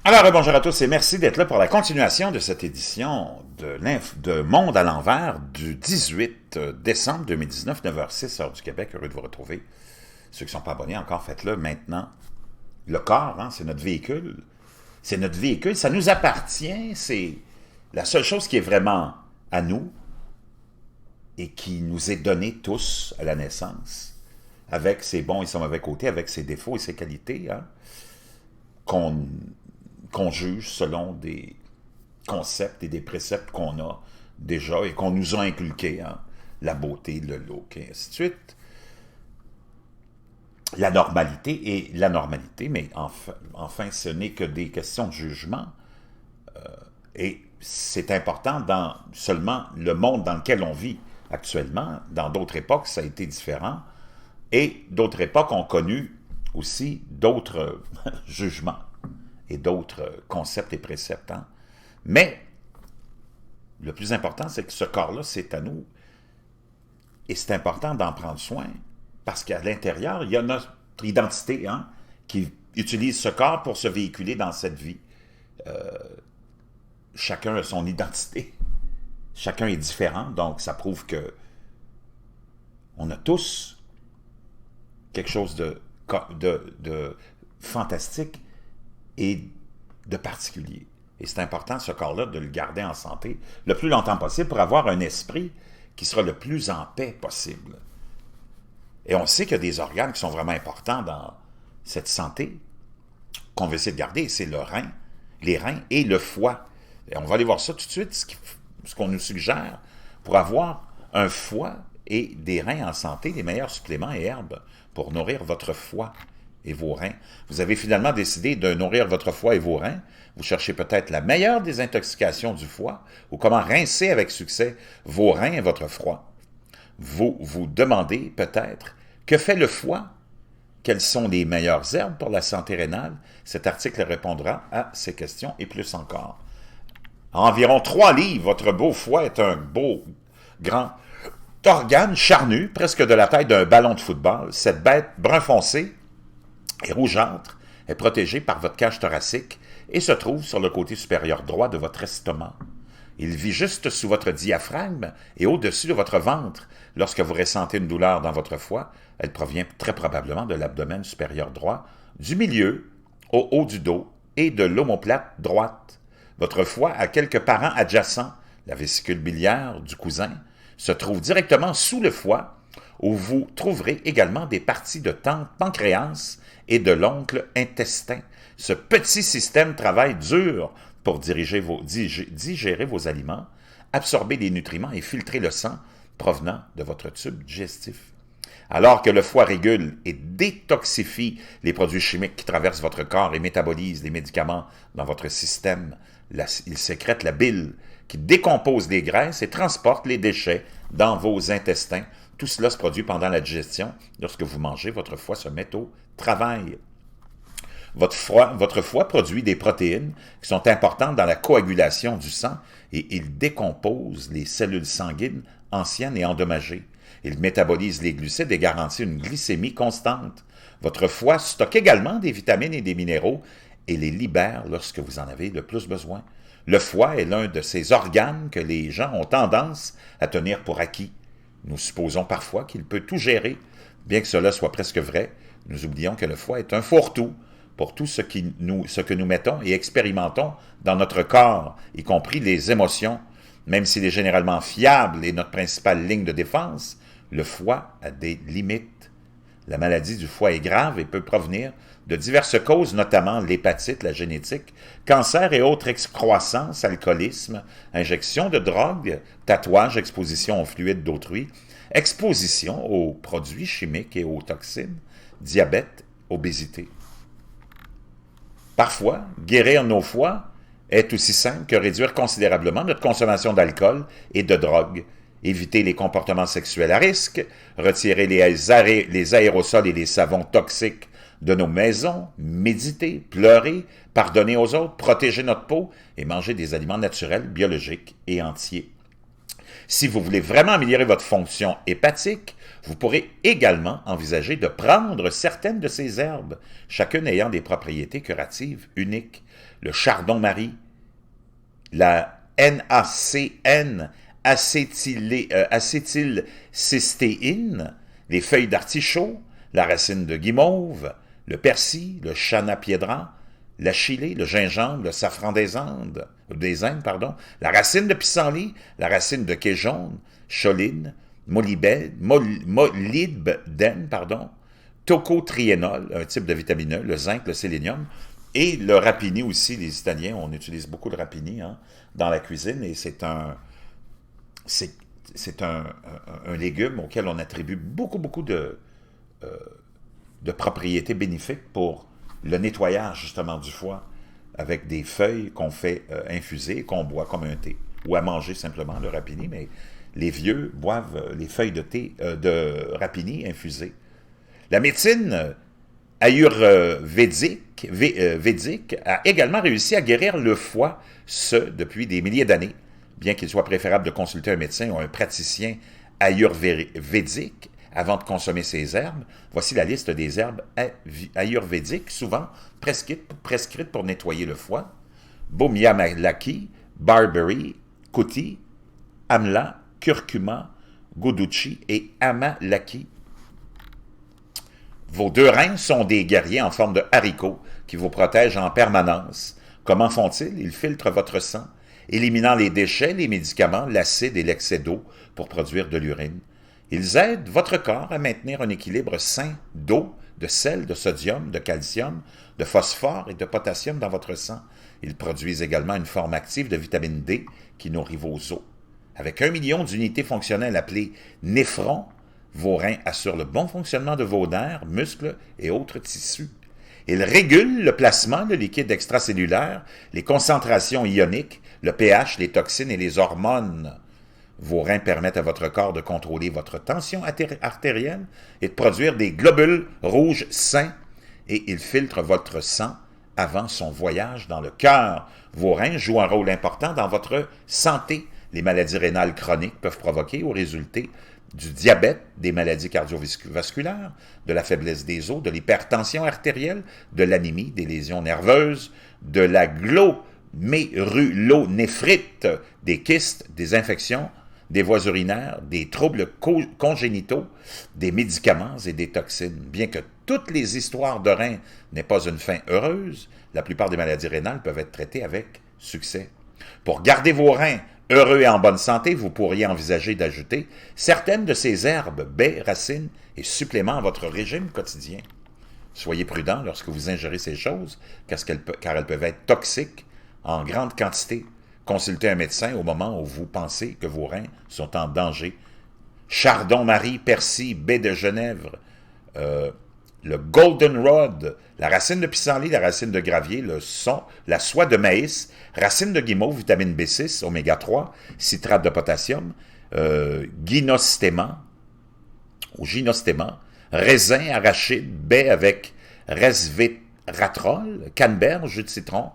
Alors, bonjour à tous et merci d'être là pour la continuation de cette édition de Monde à l'envers du 18 décembre 2019, 9h06, heure du Québec. Heureux de vous retrouver. Ceux qui ne sont pas abonnés encore, faites-le maintenant. Le corps, hein, c'est notre véhicule. C'est notre véhicule, ça nous appartient. C'est la seule chose qui est vraiment à nous et qui nous est donnée tous à la naissance, avec ses bons et ses mauvais côtés, avec ses défauts et ses qualités, hein, qu'on juge selon des concepts et des préceptes qu'on a déjà et qu'on nous a inculqués, hein, la beauté, le look, et ainsi de suite. La normalité et l'anormalité, mais enfin, ce n'est que des questions de jugement. Et c'est important dans seulement le monde dans lequel on vit actuellement. Dans d'autres époques, ça a été différent. Et d'autres époques ont connu aussi d'autres jugements et d'autres concepts et préceptes. Hein. Mais le plus important, c'est que ce corps-là, c'est à nous. Et c'est important d'en prendre soin parce qu'à l'intérieur, il y a notre identité, hein, qui utilise ce corps pour se véhiculer dans cette vie. Chacun a son identité. Chacun est différent, donc ça prouve que on a tous quelque chose de fantastique et de particulier. Et c'est important, ce corps-là, de le garder en santé le plus longtemps possible pour avoir un esprit qui sera le plus en paix possible. Et on sait qu'il y a des organes qui sont vraiment importants dans cette santé qu'on veut essayer de garder, c'est le rein, les reins et le foie. Et on va aller voir ça tout de suite, ce qu'on nous suggère pour avoir un foie et des reins en santé, les meilleurs suppléments et herbes pour nourrir votre foie et vos reins. Vous avez finalement décidé de nourrir votre foie et vos reins. Vous cherchez peut-être la meilleure désintoxication du foie ou comment rincer avec succès vos reins et votre foie. Vous vous demandez peut-être que fait le foie? Quelles sont les meilleures herbes pour la santé rénale? Cet article répondra à ces questions et plus encore. À environ 3 livres, votre beau foie est un beau, grand organe charnu, presque de la taille d'un ballon de football. Cette bête brun foncé et rougeâtre est protégée par votre cage thoracique et se trouve sur le côté supérieur droit de votre estomac. Il vit juste sous votre diaphragme et au-dessus de votre ventre. Lorsque vous ressentez une douleur dans votre foie, elle provient très probablement de l'abdomen supérieur droit, du milieu, au haut du dos et de l'omoplate droite. Votre foie a quelques parents adjacents. La vésicule biliaire du cousin se trouve directement sous le foie, où vous trouverez également des parties de pancréas et de l'oncle intestin. Ce petit système travaille dur pour digérer vos aliments, absorber les nutriments et filtrer le sang provenant de votre tube digestif. Alors que le foie régule et détoxifie les produits chimiques qui traversent votre corps et métabolise les médicaments dans votre système, il sécrète la bile qui décompose les graisses et transporte les déchets dans vos intestins. Tout cela se produit pendant la digestion. Lorsque vous mangez, votre foie se met au travail. Votre foie produit des protéines qui sont importantes dans la coagulation du sang et il décompose les cellules sanguines anciennes et endommagées. Il métabolise les glucides et garantit une glycémie constante. Votre foie stocke également des vitamines et des minéraux et les libère lorsque vous en avez le plus besoin. Le foie est l'un de ces organes que les gens ont tendance à tenir pour acquis. Nous supposons parfois qu'il peut tout gérer. Bien que cela soit presque vrai, nous oublions que le foie est un fourre-tout pour tout ce que nous mettons et expérimentons dans notre corps, y compris les émotions. Même s'il est généralement fiable et notre principale ligne de défense, le foie a des limites. La maladie du foie est grave et peut provenir de diverses causes, notamment l'hépatite, la génétique, cancer et autres excroissances, alcoolisme, injection de drogue, tatouage, exposition aux fluides d'autrui, exposition aux produits chimiques et aux toxines, diabète, obésité. Parfois, guérir nos foies est aussi simple que réduire considérablement notre consommation d'alcool et de drogue, éviter les comportements sexuels à risque, retirer les aérosols et les savons toxiques de nos maisons, méditer, pleurer, pardonner aux autres, protéger notre peau et manger des aliments naturels, biologiques et entiers. Si vous voulez vraiment améliorer votre fonction hépatique, vous pourrez également envisager de prendre certaines de ces herbes, chacune ayant des propriétés curatives uniques. Le chardon-marie, la NaCN, acétylcystéine, les feuilles d'artichaut, la racine de guimauve, le persil, le chana piedra, la chilée, le gingembre, le safran des Indes, la racine de pissenlit, la racine de quai jaune, choline, molybdène, tocotriénol, un type de vitamine E, le zinc, le sélénium, et le rapini aussi. Les Italiens, on utilise beaucoup de rapini dans la cuisine, et c'est un légume auquel on attribue beaucoup de propriétés bénéfiques pour le nettoyage justement du foie, avec des feuilles qu'on fait infuser, qu'on boit comme un thé, ou à manger simplement le rapini, mais les vieux boivent les feuilles de thé de rapini infusées. La médecine ayurvédique a également réussi à guérir le foie, ce depuis des milliers d'années. Bien qu'il soit préférable de consulter un médecin ou un praticien ayurvédique avant de consommer ces herbes, voici la liste des herbes ayurvédiques, souvent prescrites pour nettoyer le foie. Bomiyamalaki, barberry, kuti, amla, curcuma, goduchi et amalaki. Vos deux reins sont des guerriers en forme de haricots qui vous protègent en permanence. Comment font-ils? Ils filtrent votre sang, éliminant les déchets, les médicaments, l'acide et l'excès d'eau pour produire de l'urine. Ils aident votre corps à maintenir un équilibre sain d'eau, de sel, de sodium, de calcium, de phosphore et de potassium dans votre sang. Ils produisent également une forme active de vitamine D qui nourrit vos os. Avec 1 million d'unités fonctionnelles appelées néphrons, vos reins assurent le bon fonctionnement de vos nerfs, muscles et autres tissus. Ils régulent le placement de liquide extracellulaire, les concentrations ioniques, le pH, les toxines et les hormones. Vos reins permettent à votre corps de contrôler votre tension artérielle et de produire des globules rouges sains, et ils filtrent votre sang avant son voyage dans le cœur. Vos reins jouent un rôle important dans votre santé. Les maladies rénales chroniques peuvent provoquer ou résulter du diabète, des maladies cardiovasculaires, de la faiblesse des os, de l'hypertension artérielle, de l'anémie, des lésions nerveuses, de la glomérulonéphrite, des kystes, des infections, des voies urinaires, des troubles congénitaux, des médicaments et des toxines. Bien que toutes les histoires de reins n'aient pas une fin heureuse, la plupart des maladies rénales peuvent être traitées avec succès. Pour garder vos reins heureux et en bonne santé, vous pourriez envisager d'ajouter certaines de ces herbes, baies, racines et suppléments à votre régime quotidien. Soyez prudent lorsque vous ingérez ces choses, car elles peuvent être toxiques en grande quantité. Consultez un médecin au moment où vous pensez que vos reins sont en danger. Chardon-marie, persil, baie de Genèvre, le goldenrod, la racine de pissenlit, la racine de gravier, la soie de maïs, racine de guimauve, vitamine B6, oméga 3, citrate de potassium, gynostéma, raisin, arachide, baie avec resveratrol, canneberge, jus de citron,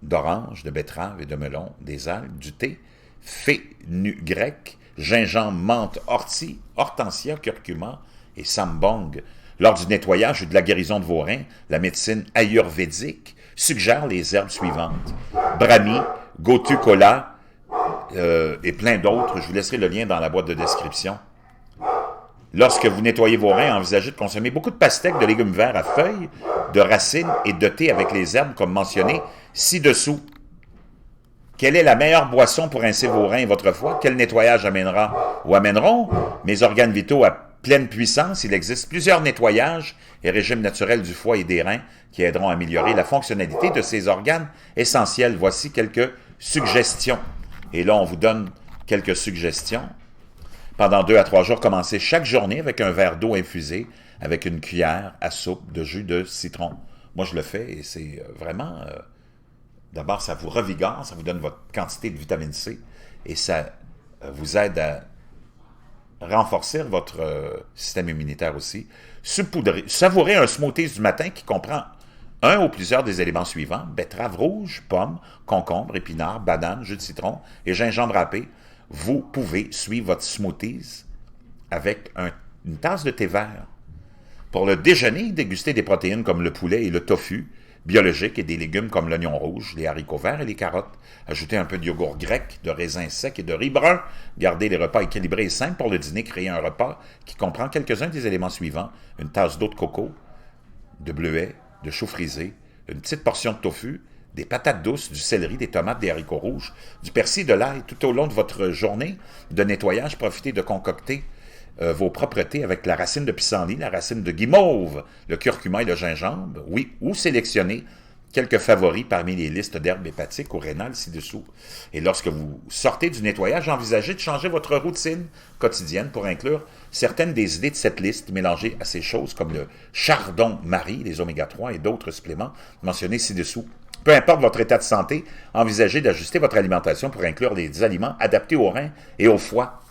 d'orange, de betterave et de melon, des algues, du thé, fenugrec, gingembre, menthe, ortie, hortensia, curcuma et sambong. Lors du nettoyage ou de la guérison de vos reins, la médecine ayurvédique suggère les herbes suivantes. Brahmi, gotu kola et plein d'autres. Je vous laisserai le lien dans la boîte de description. Lorsque vous nettoyez vos reins, envisagez de consommer beaucoup de pastèques, de légumes verts à feuilles, de racines et de thé avec les herbes comme mentionné ci-dessous. Quelle est la meilleure boisson pour rincer vos reins et votre foie? Quel nettoyage amènera ou amèneront mes organes vitaux à pleine puissance? Il existe plusieurs nettoyages et régimes naturels du foie et des reins qui aideront à améliorer la fonctionnalité de ces organes essentiels. Voici quelques suggestions. Et là, on vous donne quelques suggestions. Pendant 2 à 3 jours, commencez chaque journée avec un verre d'eau infusée avec une cuillère à soupe de jus de citron. Moi, je le fais et c'est vraiment... D'abord, ça vous revigore, ça vous donne votre quantité de vitamine C et ça vous aide à renforcer votre système immunitaire aussi. Savourez un smoothie du matin qui comprend un ou plusieurs des éléments suivants: betterave rouge, pomme, concombre, épinards, banane, jus de citron et gingembre râpé. vous pouvez suivre votre smoothies avec une tasse de thé vert. Pour le déjeuner, dégustez des protéines comme le poulet et le tofu biologique et des légumes comme l'oignon rouge, les haricots verts et les carottes. Ajoutez un peu de yogourt grec, de raisins secs et de riz brun. Gardez les repas équilibrés et simples pour le dîner. Créez un repas qui comprend quelques-uns des éléments suivants. Une tasse d'eau de coco, de bleuets, de choux frisés, une petite portion de tofu, des patates douces, du céleri, des tomates, des haricots rouges, du persil, de l'ail. Tout au long de votre journée de nettoyage, profitez de concocter vos propretés avec la racine de pissenlit, la racine de guimauve, le curcuma et le gingembre, oui, ou sélectionnez quelques favoris parmi les listes d'herbes hépatiques ou rénales ci-dessous. Et lorsque vous sortez du nettoyage, envisagez de changer votre routine quotidienne pour inclure certaines des idées de cette liste mélangées à ces choses comme le chardon-marie, les oméga-3 et d'autres suppléments mentionnés ci-dessous. Peu importe votre état de santé, envisagez d'ajuster votre alimentation pour inclure des aliments adaptés aux reins et au foie.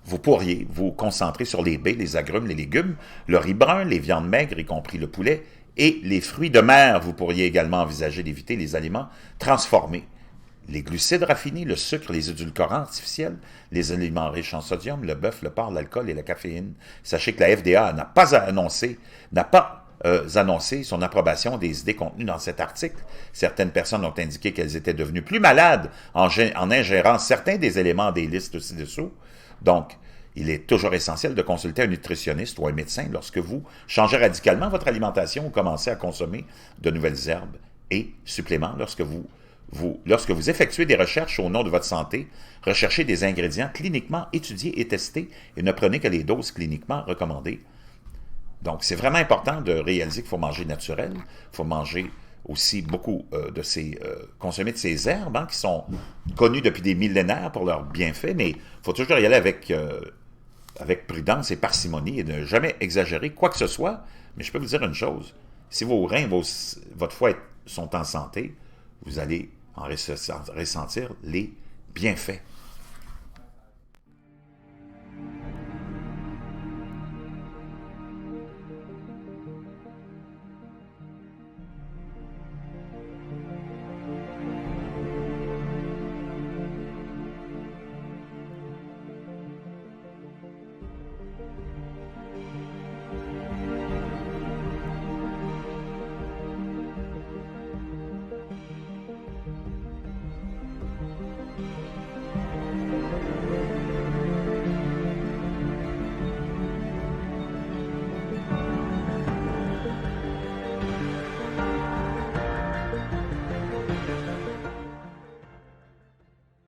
Vous pourriez vous concentrer sur les baies, les agrumes, les légumes, le riz brun, les viandes maigres, y compris le poulet, et les fruits de mer. Vous pourriez également envisager d'éviter les aliments transformés, les glucides raffinés, le sucre, les édulcorants artificiels, les aliments riches en sodium, le bœuf, le porc, l'alcool et la caféine. Sachez que la FDA n'a pas annoncé son approbation des idées contenues dans cet article. Certaines personnes ont indiqué qu'elles étaient devenues plus malades en ingérant certains des éléments des listes ci-dessous. Donc, il est toujours essentiel de consulter un nutritionniste ou un médecin lorsque vous changez radicalement votre alimentation ou commencez à consommer de nouvelles herbes et suppléments. Lorsque vous effectuez des recherches au nom de votre santé, recherchez des ingrédients cliniquement étudiés et testés et ne prenez que les doses cliniquement recommandées. Donc, c'est vraiment important de réaliser qu'il faut manger naturel, il faut manger aussi beaucoup consommer de ces herbes qui sont connues depuis des millénaires pour leurs bienfaits, mais il faut toujours y aller avec prudence et parcimonie et ne jamais exagérer quoi que ce soit. Mais je peux vous dire une chose, si vos reins, votre foie sont en santé, vous allez en ressentir les bienfaits.